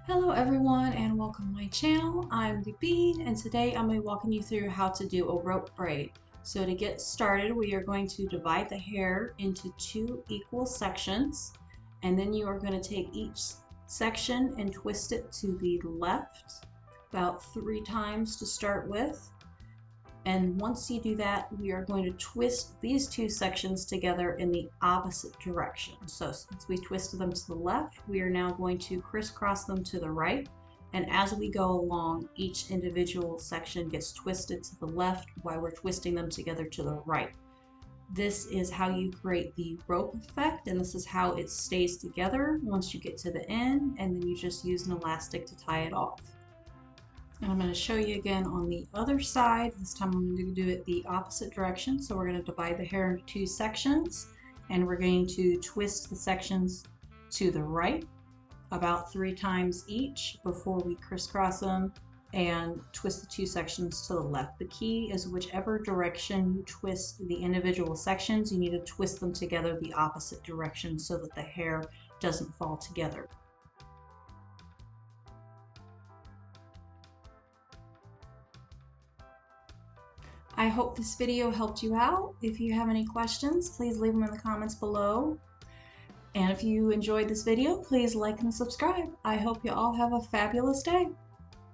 Hello everyone and welcome to my channel. I'm the Bean and today I'm going to be walking you through how to do a rope braid. So to get started, we are going to divide the hair into two equal sections, and then you are going to take each section and twist it to the left about 3 times to start with. And once you do that, we are going to twist these two sections together in the opposite direction. So since we twisted them to the left, we are now going to crisscross them to the right. And as we go along, each individual section gets twisted to the left while we're twisting them together to the right. This is how you create the rope effect, and this is how it stays together once you get to the end, and then you just use an elastic to tie it off. And I'm going to show you again on the other side. This time I'm going to do it the opposite direction. So we're going to divide the hair into two sections, and we're going to twist the sections to the right about 3 times each before we crisscross them and twist the two sections to the left. The key is whichever direction you twist the individual sections, you need to twist them together the opposite direction so that the hair doesn't fall together. I hope this video helped you out. If you have any questions, please leave them in the comments below. And if you enjoyed this video, please like and subscribe. I hope you all have a fabulous day.